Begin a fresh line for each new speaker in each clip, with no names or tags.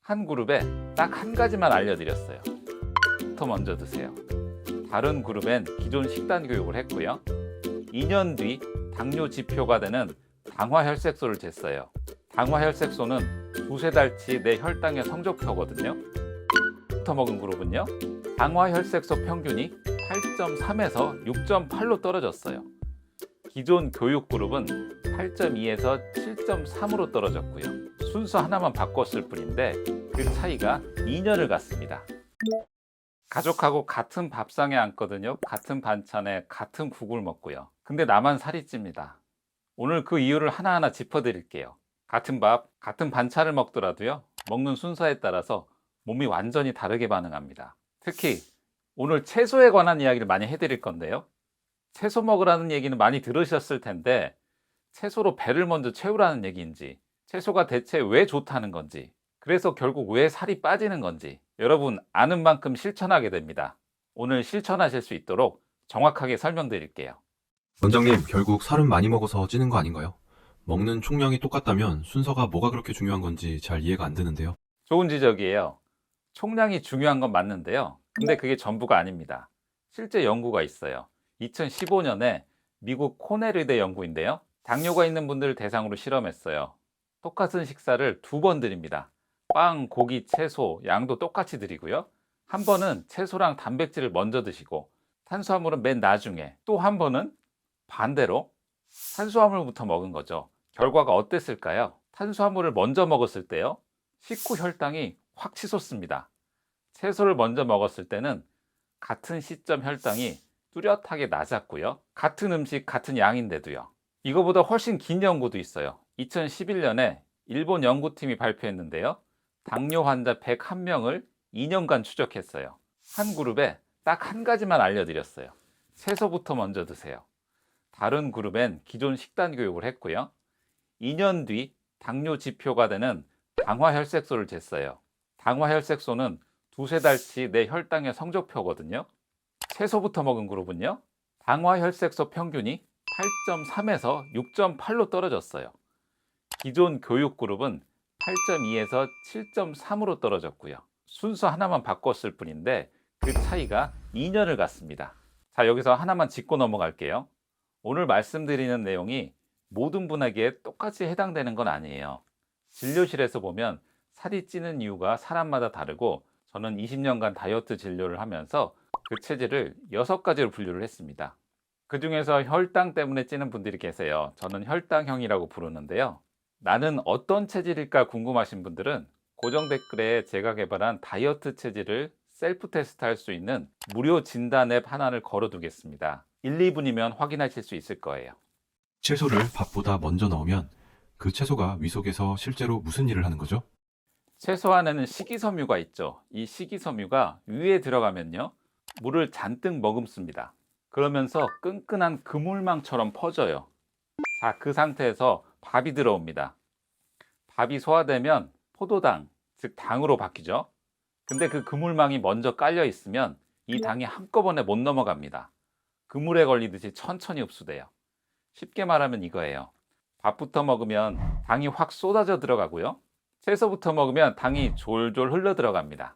한 그룹에 딱 한 가지만 알려드렸어요. 부터 먼저 드세요. 다른 그룹엔 기존 식단 교육을 했고요. 2년 뒤 당뇨 지표가 되는 당화혈색소를 쟀어요. 당화혈색소는 두세 달치 내 혈당의 성적표거든요. 부터 먹은 그룹은요, 당화혈색소 평균이 8.3에서 6.8로 떨어졌어요. 기존 교육 그룹은 8.2에서 7.3으로 떨어졌고요. 순서 하나만 바꿨을 뿐인데 그 차이가 2년을 갔습니다. 가족하고 같은 밥상에 앉거든요. 같은 반찬에 같은 국을 먹고요. 근데 나만 살이 찝니다. 오늘 그 이유를 하나하나 짚어드릴게요. 같은 밥, 같은 반찬을 먹더라도요, 먹는 순서에 따라서 몸이 완전히 다르게 반응합니다. 특히 오늘 채소에 관한 이야기를 많이 해드릴 건데요. 채소 먹으라는 얘기는 많이 들으셨을 텐데 채소로 배를 먼저 채우라는 얘기인지, 채소가 대체 왜 좋다는 건지, 그래서 결국 왜 살이 빠지는 건지 여러분 아는 만큼 실천하게 됩니다. 오늘 실천하실 수 있도록 정확하게 설명드릴게요.
원장님, 결국 살은 많이 먹어서 찌는 거 아닌가요? 먹는 총량이 똑같다면 순서가 뭐가 그렇게 중요한 건지 잘 이해가 안 되는데요.
좋은 지적이에요. 총량이 중요한 건 맞는데요. 근데 그게 전부가 아닙니다. 실제 연구가 있어요. 2015년에 미국 코넬 의대 연구인데요. 당뇨가 있는 분들을 대상으로 실험했어요. 똑같은 식사를 2번 드립니다. 빵, 고기, 채소, 양도 똑같이 드리고요. 한 번은 채소랑 단백질을 먼저 드시고 탄수화물은 맨 나중에, 또 한 번은 반대로 탄수화물부터 먹은 거죠. 결과가 어땠을까요? 탄수화물을 먼저 먹었을 때요, 식후 혈당이 확 치솟습니다. 채소를 먼저 먹었을 때는 같은 시점 혈당이 뚜렷하게 낮았고요. 같은 음식, 같은 양인데도요. 이거보다 훨씬 긴 연구도 있어요. 2011년에 일본 연구팀이 발표했는데요. 당뇨 환자 101명을 2년간 추적했어요. 한 그룹에 딱 한 가지만 알려드렸어요. 채소부터 먼저 드세요. 다른 그룹엔 기존 식단 교육을 했고요. 2년 뒤 당뇨 지표가 되는 당화혈색소를 쟀어요. 당화혈색소는 두세 달치 내 혈당의 성적표거든요. 채소부터 먹은 그룹은요, 당화혈색소 평균이 8.3에서 6.8로 떨어졌어요. 기존 교육 그룹은 8.2에서 7.3으로 떨어졌고요. 순서 하나만 바꿨을 뿐인데 그 차이가 2년을 갔습니다. 자, 여기서 하나만 짚고 넘어갈게요. 오늘 말씀드리는 내용이 모든 분에게 똑같이 해당되는 건 아니에요. 진료실에서 보면 살이 찌는 이유가 사람마다 다르고, 저는 20년간 다이어트 진료를 하면서 그 체질을 6가지로 분류를 했습니다. 그 중에서 혈당 때문에 찌는 분들이 계세요. 저는 혈당형이라고 부르는데요. 나는 어떤 체질일까 궁금하신 분들은 고정 댓글에 제가 개발한 다이어트 체질을 셀프 테스트 할 수 있는 무료 진단 앱 하나를 걸어 두겠습니다. 1, 2분이면 확인하실 수 있을 거예요.
채소를 밥보다 먼저 넣으면 그 채소가 위 속에서 실제로 무슨 일을 하는 거죠?
채소 안에는 식이섬유가 있죠. 이 식이섬유가 위에 들어가면요, 물을 잔뜩 머금습니다. 그러면서 끈끈한 그물망처럼 퍼져요. 자, 그 상태에서 밥이 들어옵니다. 밥이 소화되면 포도당, 즉 당으로 바뀌죠. 근데 그 그물망이 먼저 깔려 있으면 이 당이 한꺼번에 못 넘어갑니다. 그물에 걸리듯이 천천히 흡수돼요. 쉽게 말하면 이거예요. 밥부터 먹으면 당이 확 쏟아져 들어가고요. 채소부터 먹으면 당이 졸졸 흘러 들어갑니다.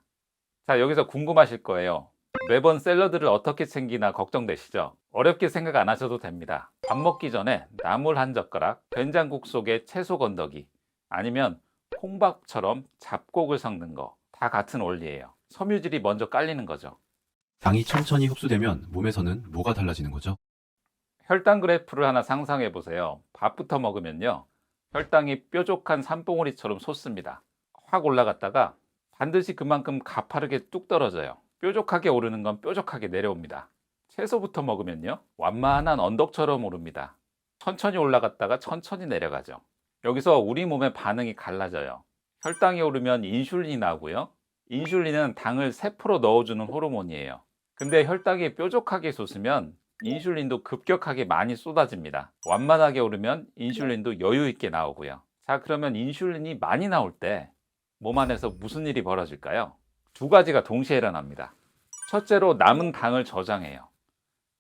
자, 여기서 궁금하실 거예요. 매번 샐러드를 어떻게 챙기나 걱정되시죠? 어렵게 생각 안 하셔도 됩니다. 밥 먹기 전에 나물 한 젓가락, 된장국 속에 채소 건더기, 아니면 콩밥처럼 잡곡을 섞는 거, 다 같은 원리예요. 섬유질이 먼저 깔리는 거죠.
당이 천천히 흡수되면 몸에서는 뭐가 달라지는 거죠?
혈당 그래프를 하나 상상해 보세요. 밥부터 먹으면요, 혈당이 뾰족한 산봉우리처럼 솟습니다. 확 올라갔다가 반드시 그만큼 가파르게 뚝 떨어져요. 뾰족하게 오르는 건 뾰족하게 내려옵니다. 채소부터 먹으면요, 완만한 언덕처럼 오릅니다. 천천히 올라갔다가 천천히 내려가죠. 여기서 우리 몸의 반응이 갈라져요. 혈당이 오르면 인슐린이 나오고요. 인슐린은 당을 세포로 넣어주는 호르몬이에요. 근데 혈당이 뾰족하게 솟으면 인슐린도 급격하게 많이 쏟아집니다. 완만하게 오르면 인슐린도 여유 있게 나오고요. 자, 그러면 인슐린이 많이 나올 때 몸 안에서 무슨 일이 벌어질까요? 2가지가 동시에 일어납니다. 첫째로 남은 당을 저장해요.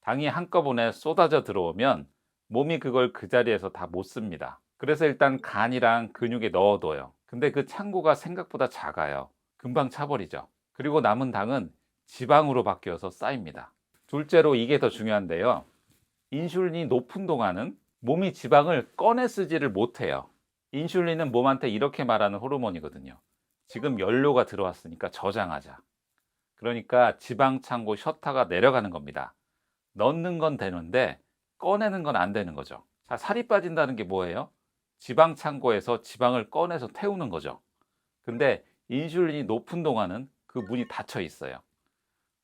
당이 한꺼번에 쏟아져 들어오면 몸이 그걸 그 자리에서 다 못 씁니다. 그래서 일단 간이랑 근육에 넣어둬요. 근데 그 창고가 생각보다 작아요. 금방 차버리죠. 그리고 남은 당은 지방으로 바뀌어서 쌓입니다. 둘째로 이게 더 중요한데요. 인슐린이 높은 동안은 몸이 지방을 꺼내 쓰지를 못해요. 인슐린은 몸한테 이렇게 말하는 호르몬이거든요. 지금 연료가 들어왔으니까 저장하자. 그러니까 지방 창고 셔터가 내려가는 겁니다. 넣는 건 되는데 꺼내는 건 안 되는 거죠. 자, 살이 빠진다는 게 뭐예요? 지방 창고에서 지방을 꺼내서 태우는 거죠. 근데 인슐린이 높은 동안은 그 문이 닫혀 있어요.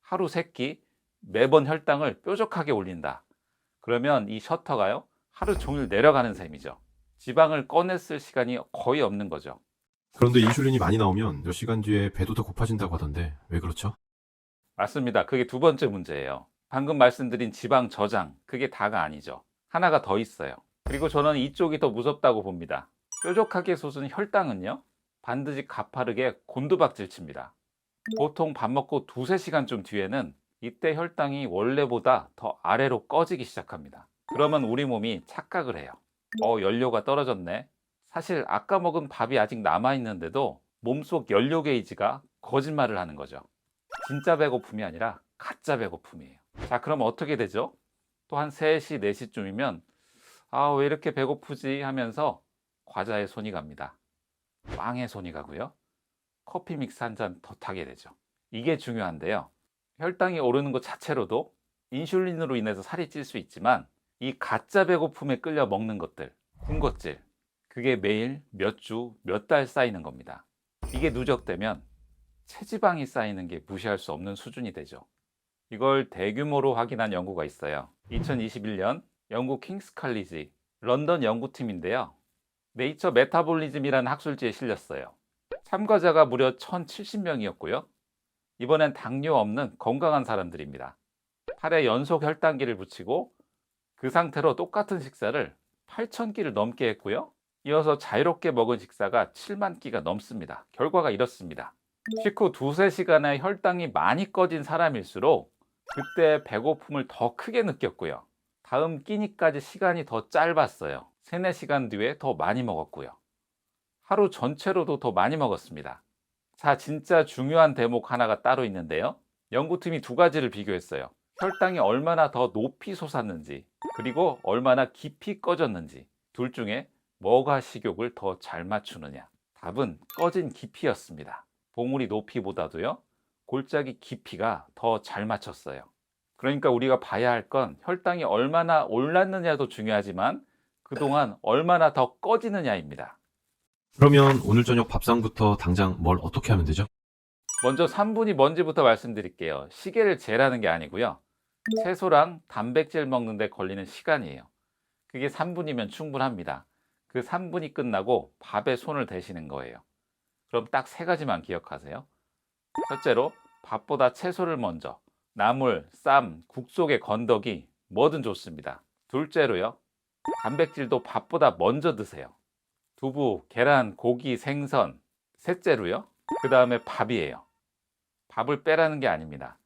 하루 3끼 매번 혈당을 뾰족하게 올린다. 그러면 이 셔터가요, 하루 종일 내려가는 셈이죠. 지방을 꺼냈을 시간이 거의 없는 거죠.
그런데 인슐린이 많이 나오면 몇 시간 뒤에 배도 더 고파진다고 하던데 왜 그렇죠?
맞습니다. 그게 두 번째 문제예요. 방금 말씀드린 지방 저장, 그게 다가 아니죠. 하나가 더 있어요. 그리고 저는 이쪽이 더 무섭다고 봅니다. 뾰족하게 솟은 혈당은요, 반드시 가파르게 곤두박질 칩니다. 보통 밥 먹고 2~3시간쯤 뒤에는 이때 혈당이 원래보다 더 아래로 꺼지기 시작합니다. 그러면 우리 몸이 착각을 해요. 연료가 떨어졌네. 사실 아까 먹은 밥이 아직 남아있는데도 몸속 연료 게이지가 거짓말을 하는 거죠. 진짜 배고픔이 아니라 가짜 배고픔이에요. 자, 그럼 어떻게 되죠? 또 한 3시, 4시쯤이면 왜 이렇게 배고프지 하면서 과자에 손이 갑니다. 빵에 손이 가고요. 커피 믹스 한 잔 더 타게 되죠. 이게 중요한데요. 혈당이 오르는 것 자체로도 인슐린으로 인해서 살이 찔 수 있지만 이 가짜 배고픔에 끌려 먹는 것들, 군것질, 그게 매일 몇 주, 몇 달 쌓이는 겁니다. 이게 누적되면 체지방이 쌓이는 게 무시할 수 없는 수준이 되죠. 이걸 대규모로 확인한 연구가 있어요. 2021년 영국 킹스 칼리지 런던 연구팀인데요. 네이처 메타볼리즘이라는 학술지에 실렸어요. 참가자가 무려 1,070명이었고요. 이번엔 당뇨 없는 건강한 사람들입니다. 팔에 연속 혈당기를 붙이고 그 상태로 똑같은 식사를 8,000끼를 넘게 했고요. 이어서 자유롭게 먹은 식사가 7만 끼가 넘습니다. 결과가 이렇습니다. 식후 2~3시간에 혈당이 많이 꺼진 사람일수록 그때 배고픔을 더 크게 느꼈고요. 다음 끼니까지 시간이 더 짧았어요. 3~4시간 뒤에 더 많이 먹었고요. 하루 전체로도 더 많이 먹었습니다. 자, 진짜 중요한 대목 하나가 따로 있는데요. 연구팀이 2가지를 비교했어요. 혈당이 얼마나 더 높이 솟았는지, 그리고 얼마나 깊이 꺼졌는지. 둘 중에 뭐가 식욕을 더 잘 맞추느냐. 답은 꺼진 깊이였습니다. 봉우리 높이보다도요, 골짜기 깊이가 더 잘 맞췄어요. 그러니까 우리가 봐야 할 건 혈당이 얼마나 올랐느냐도 중요하지만 그동안 얼마나 더 꺼지느냐입니다.
그러면 오늘 저녁 밥상부터 당장 뭘 어떻게 하면 되죠?
먼저 3분이 뭔지부터 말씀드릴게요. 시계를 재라는 게 아니고요. 채소랑 단백질 먹는데 걸리는 시간이에요. 그게 3분이면 충분합니다. 그 3분이 끝나고 밥에 손을 대시는 거예요. 그럼 딱 3가지만 기억하세요. 첫째로 밥보다 채소를 먼저, 나물, 쌈, 국 속의 건더기 뭐든 좋습니다. 둘째로요, 단백질도 밥보다 먼저 드세요. 두부, 계란, 고기, 생선. 셋째로요, 그 다음에 밥이에요. 밥을 빼라는 게 아닙니다.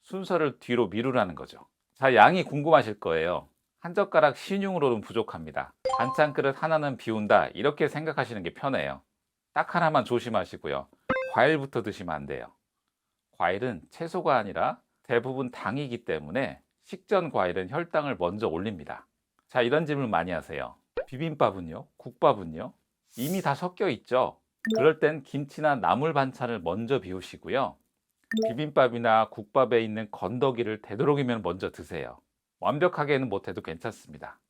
순서를 뒤로 미루라는 거죠. 자, 양이 궁금하실 거예요. 한 젓가락 식용으로는 부족합니다. 반찬 그릇 하나는 비운다, 이렇게 생각하시는 게 편해요. 딱 하나만 조심하시고요. 과일부터 드시면 안 돼요. 과일은 채소가 아니라 대부분 당이기 때문에 식전 과일은 혈당을 먼저 올립니다. 자, 이런 질문 많이 하세요. 비빔밥은요? 국밥은요? 이미 다 섞여 있죠? 그럴 땐 김치나 나물 반찬을 먼저 비우시고요. 비빔밥이나 국밥에 있는 건더기를 되도록이면 먼저 드세요. 완벽하게는 못해도 괜찮습니다.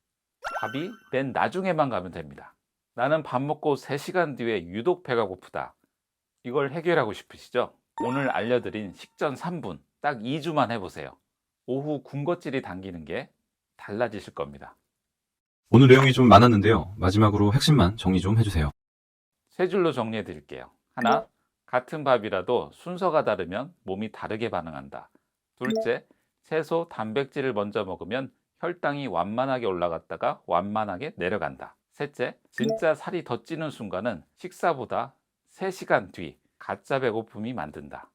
밥이 맨 나중에만 가면 됩니다. 나는 밥 먹고 3시간 뒤에 유독 배가 고프다. 이걸 해결하고 싶으시죠? 오늘 알려드린 식전 3분, 딱 2주만 해보세요. 오후 군것질이 당기는 게 달라지실 겁니다.
오늘 내용이 좀 많았는데요. 마지막으로 핵심만 정리 좀 해주세요.
3줄로 정리해 드릴게요. 하나, 같은 밥이라도 순서가 다르면 몸이 다르게 반응한다. 둘째, 채소, 단백질을 먼저 먹으면 혈당이 완만하게 올라갔다가 완만하게 내려간다. 셋째, 진짜 살이 더 찌는 순간은 식사보다 3시간 뒤 가짜 배고픔이 만든다.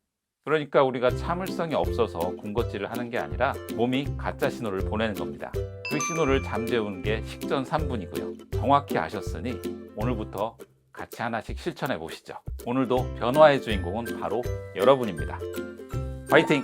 그러니까 우리가 참을성이 없어서 군것질을 하는 게 아니라 몸이 가짜 신호를 보내는 겁니다. 그 신호를 잠재우는 게 식전 3분이고요. 정확히 아셨으니 오늘부터 같이 하나씩 실천해 보시죠. 오늘도 변화의 주인공은 바로 여러분입니다. 화이팅!